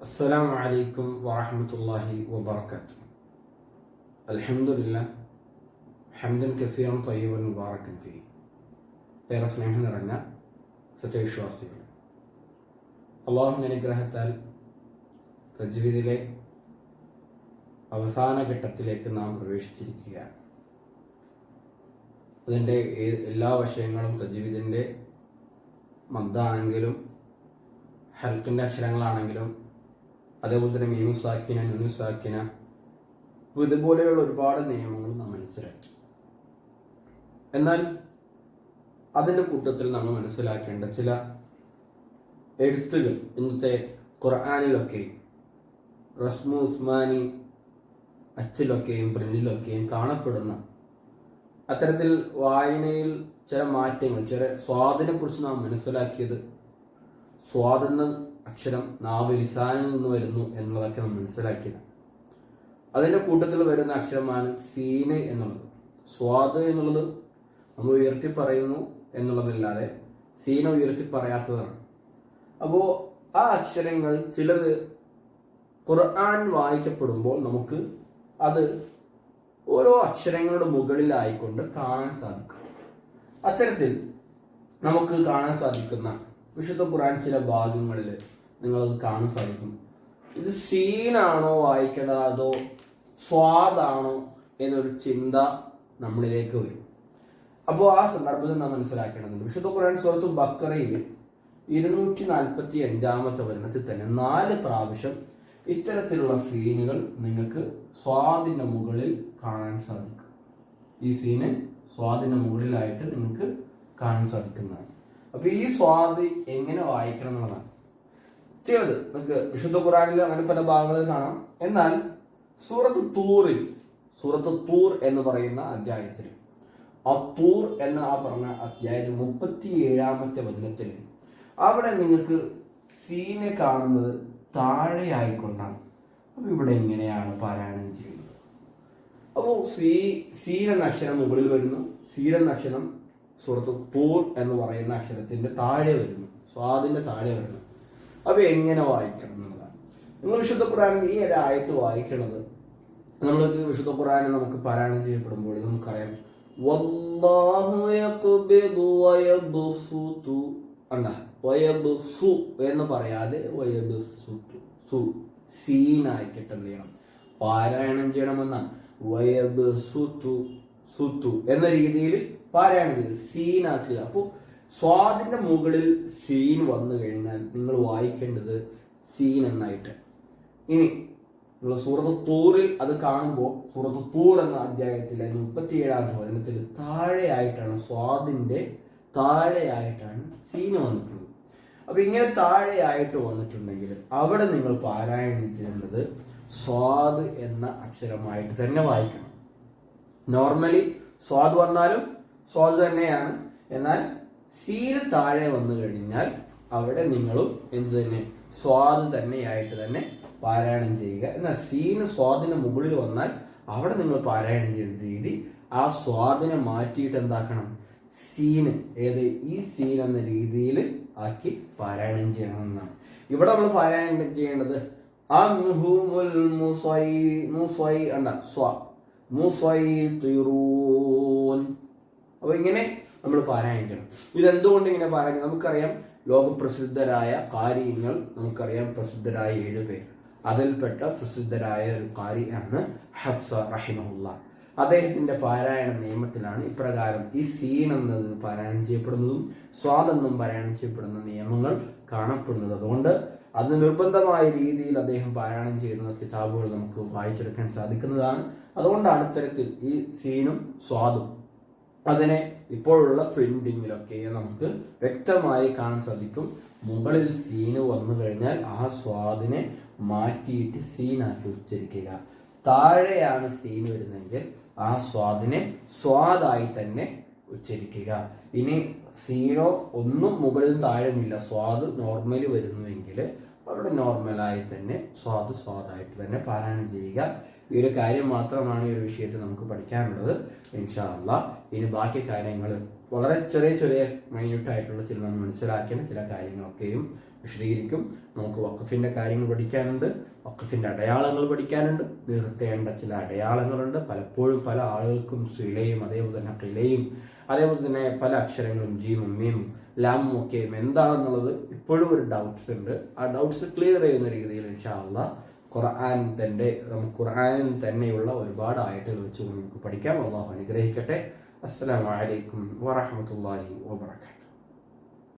അസ്സലാമു അലൈക്കും വറഹ്മത്തുള്ളാഹി വബറകാതുഹു. അൽഹംദുലില്ലാഹ് ഹംദൻ കസീറൻ തയ്യിബൻ മുബാറകൻ ഫീഹി. ഏറെ സ്നേഹം നിറഞ്ഞ സത്യവിശ്വാസികൾ, അള്ളാഹുവിൻ്റെ അനുഗ്രഹത്താൽ തജ്വീദിലെ അവസാന ഘട്ടത്തിലേക്ക് നാം പ്രവേശിച്ചിരിക്കുകയാണ്. അതിൻ്റെ എല്ലാ വിഷയങ്ങളും തജ്വീദിൻ്റെ മദ്ദാണെങ്കിലും ഹൽക്കിൻ്റെ അക്ഷരങ്ങളാണെങ്കിലും അതേപോലെ തന്നെ മീമുസാക്കിന നുനുസാക്കിന ഇതുപോലെയുള്ള ഒരുപാട് നിയമങ്ങൾ നാം മനസ്സിലാക്കി. എന്നാൽ അതിൻ്റെ കൂട്ടത്തിൽ നമ്മൾ മനസ്സിലാക്കേണ്ട ചില എഴുത്തുകൾ ഇന്നത്തെ ഖുർആനിലൊക്കെയും റസ്മു ഉസ്മാനി അച്ചിലൊക്കെയും പ്രിന്റിലൊക്കെയും കാണപ്പെടുന്ന അത്തരത്തിൽ വായനയിൽ ചില മാറ്റങ്ങൾ, ചില സ്വാദിനെ കുറിച്ച് നാം മനസ്സിലാക്കിയത് സ്വാദെന്ന അക്ഷരം നാവ് ലിസാനിൽ നിന്ന് വരുന്നു എന്നുള്ളതൊക്കെ നമ്മൾ മനസ്സിലാക്കിയത്. അതിൻ്റെ കൂട്ടത്തിൽ വരുന്ന അക്ഷരമാണ് സീന് എന്നുള്ളത്. സ്വാദ് എന്നുള്ളത് നമ്മൾ ഉയർത്തി പറയുന്നു എന്നുള്ളതല്ലാതെ സീന ഉയർത്തി പറയാത്തതാണ്. അപ്പോൾ ആ അക്ഷരങ്ങൾ ചിലത് ഖുർആൻ വായിക്കപ്പെടുമ്പോൾ നമുക്ക് അത് ഓരോ അക്ഷരങ്ങളുടെ മുകളിലായിക്കൊണ്ട് കാണാൻ സാധിക്കും. അത്തരത്തിൽ നമുക്ക് കാണാൻ സാധിക്കുന്ന വിശുദ്ധ ഖുർആൻ ചില ഭാഗങ്ങളിൽ നിങ്ങളത് കാണാൻ സാധിക്കും. ഇത് സീനാണോ വായിക്കേണ്ടത് അതോ സ്വാദാണോ എന്നൊരു ചിന്ത നമ്മളിലേക്ക് വരും. അപ്പോൾ ആ സന്ദർഭത്തിൽ നാം മനസ്സിലാക്കേണ്ടതുണ്ട്. വിശുദ്ധ ഖുർആൻ സൂറത്തുൽ ബഖറയിൽ 245 വചനത്തിൽ തന്നെ 4 പ്രാവശ്യം ഇത്തരത്തിലുള്ള സീനുകൾ നിങ്ങൾക്ക് സ്വാദിന്റെ മുകളിൽ കാണാൻ സാധിക്കും. ഈ സീന് സ്വാദിന്റെ മുകളിലായിട്ട് നിങ്ങൾക്ക് കാണാൻ സാധിക്കുന്നതാണ്. അപ്പൊ ഈ സ്വാദ് എങ്ങനെ വായിക്കണം എന്നുള്ളതാണ്. ചിലത് നിങ്ങൾക്ക് വിശുദ്ധ ഖുർആനിൽ അങ്ങനെ പല ഭാഗങ്ങളിൽ കാണാം. എന്നാൽ സൂറത്ത് തൂർ എന്ന് പറയുന്ന അധ്യായത്തിൽ തൂർ എന്ന പറഞ്ഞ അധ്യായത്തിൽ 37 വചനത്തിൽ അവിടെ നിങ്ങൾക്ക് സീനെ കാണുന്നത് താഴെയായിക്കൊണ്ടാണ്. അപ്പൊ ഇവിടെ എങ്ങനെയാണ് പാരായണം ചെയ്യുന്നത്? അപ്പോൾ സീൻ എന്ന അക്ഷരം മുകളിൽ വരുന്നു. സീൻ എന്ന അക്ഷരം സൂറത്ത് തൂർ എന്ന് പറയുന്ന അക്ഷരത്തിന്റെ താഴെ വരുന്നു, സ്വാദിന്റെ താഴെ വരുന്നു. അപ്പൊ എങ്ങനെ വായിക്കണം എന്നുള്ളതാണ്. നിങ്ങൾ വിശുദ്ധ ഖുർആനിൽ ഈ ഒരു ആയത്ത് വായിക്കണത്, നമ്മൾക്ക് വിശുദ്ധ ഖുർആനിൽ നമുക്ക് പാരായണം ചെയ്യപ്പെടുമ്പോൾ നമുക്കറിയാം വല്ലാഹു യഖ്ബിദു വയബ്സുതു വയബ്സു എന്ന് പറയാതെ വയബ്സുതു സീനായിക്കിട്ട് എന്ത് ചെയ്യണം? പാരായണം ചെയ്യണമെന്നാണ്. വയബ്സുതു എന്ന രീതിയിൽ പാരായണം ചെയ്ത് സീനാക്കുക. അപ്പോൾ സ്വാദിന്റെ മുകളിൽ സീൻ വന്നു കഴിഞ്ഞാൽ നിങ്ങൾ വായിക്കേണ്ടത് സീൻ എന്നായിട്ട്. ഇനി നിങ്ങൾ സൂറത്ത് തൂറിൽ അത് കാണുമ്പോൾ സൂറത്ത് തൂർ എന്ന അധ്യായത്തിലെ 37 വചനത്തിൽ താഴെയായിട്ടാണ്, സ്വാദിന്റെ താഴെയായിട്ടാണ് സീന് വന്നിട്ടുള്ളത്. അപ്പൊ ഇങ്ങനെ താഴെയായിട്ട് വന്നിട്ടുണ്ടെങ്കിൽ അവിടെ നിങ്ങൾ പാരായണം ചെയ്യേണ്ടത് സ്വാദ് എന്ന അക്ഷരമായിട്ട് തന്നെ വായിക്കണം. നോർമലി സ്വാദ് വന്നാലും സ്വാദ് തന്നെയാണ്. എന്നാൽ സീന് താഴെ വന്നു കഴിഞ്ഞാൽ അവിടെ നിങ്ങളും എന്ത് തന്നെ സ്വാദ് തന്നെയായിട്ട് തന്നെ പാരായണം ചെയ്യുക. എന്നാൽ സീന് സ്വാദിന് മുകളിൽ വന്നാൽ അവിടെ നിങ്ങൾ പാരായണം ചെയ്യുന്ന രീതി ആ സ്വാദിനെ മാറ്റിയിട്ട് എന്താക്കണം? സീന് ഈ സീൻ എന്ന രീതിയിൽ ആക്കി പാരായണം ചെയ്യണമെന്നാണ്. ഇവിടെ നമ്മൾ പാരായണം ചെയ്യേണ്ടത് അപ്പൊ ഇങ്ങനെ നമ്മൾ പാരായണം ചെയ്യണം. ഇതെന്തുകൊണ്ട് ഇങ്ങനെ പാരായണം? നമുക്കറിയാം ലോകപ്രസിദ്ധരായ ഖാരിങ്ങൾ, നമുക്കറിയാം പ്രസിദ്ധരായ 7 പേർ. അതിൽപ്പെട്ട പ്രസിദ്ധരായ ഒരു ഖാരിയാണ് ഹഫ്സ റഹിമഹുല്ലാ. അദ്ദേഹത്തിന്റെ പാരായണ നിയമത്തിലാണ് ഇപ്രകാരം ഈ സീൻ എന്നത് പാരായണം ചെയ്യപ്പെടുന്നതും സ്വാദ് എന്നും പാരായണം ചെയ്യപ്പെടുന്ന നിയമങ്ങൾ കാണപ്പെടുന്നത്. അതുകൊണ്ട് അത് നിർബന്ധമായ രീതിയിൽ അദ്ദേഹം പാരായണം ചെയ്യുന്ന കിതാബുകൾ നമുക്ക് വായിച്ചെടുക്കാൻ സാധിക്കുന്നതാണ്. അതുകൊണ്ടാണ് ഇത്തരത്തിൽ ഈ സീനും സ്വാദും അതിനെ ഇപ്പോഴുള്ള പ്രിന്റിങ്ങിലൊക്കെ നമുക്ക് വ്യക്തമായി കാണാൻ സാധിക്കും. മുകളിൽ സീന് വന്നു കഴിഞ്ഞാൽ ആ സ്വാദിനെ മാറ്റിയിട്ട് സീനാക്കി ഉച്ചരിക്കുക. താഴെയാണ് സീന് വരുന്നതെങ്കിൽ ആ സ്വാദിനെ സ്വാദായി തന്നെ ഉച്ചരിക്കുക. ഇനി സീനോ ഒന്നും മുകളിൽ താഴെയുമില്ല, സ്വാദ് നോർമലി വരുന്നുവെങ്കിൽ അവിടെ നോർമലായി തന്നെ സ്വാദായിട്ട് തന്നെ പാരായണം ചെയ്യുക. ഈ ഒരു കാര്യം മാത്രമാണ് ഈ ഒരു വിഷയത്തിൽ നമുക്ക് പഠിക്കാനുള്ളത്. ഇൻഷാ അല്ലാഹ് ഇനി ബാക്കി കാര്യങ്ങൾ വളരെ ചെറിയ ചെറിയ മൈന്യൂട്ടായിട്ടുള്ള ചില നമ്മൾ മനസ്സിലാക്കേണ്ട ചില കാര്യങ്ങളൊക്കെയും വിശദീകരിക്കും. നമുക്ക് വഖഫിന്റെ കാര്യങ്ങൾ പഠിക്കാനുണ്ട്, വഖഫിന്റെ അടയാളങ്ങൾ പഠിക്കാനുണ്ട്, നിർത്തേണ്ട ചില അടയാളങ്ങളുണ്ട്. പലപ്പോഴും പല ആളുകൾക്കും സിലയും അതേപോലെ തന്നെ ഖിലയും അതേപോലെ തന്നെ പല അക്ഷരങ്ങളും ജീമും മീമും ലാമും ഒക്കെ എന്താണെന്നുള്ളത് ഇപ്പോഴും ഒരു ഡൗട്ട്സ് ഉണ്ട്. ആ ഡൗട്ട്സ് ക്ലിയർ ചെയ്യുന്ന രീതിയിൽ ഇൻഷാ അല്ലാഹ് ഖുർആനിൽ തന്നെയുള്ള ഒരുപാട് ആയത്തുകൾ വെച്ച് നമുക്ക് പഠിക്കാം. അല്ലാഹു അനുഗ്രഹിക്കട്ടെ. അസ്സലാമു അലൈക്കും വറഹ്മത്തുള്ളാഹി വബറകാതുഹു.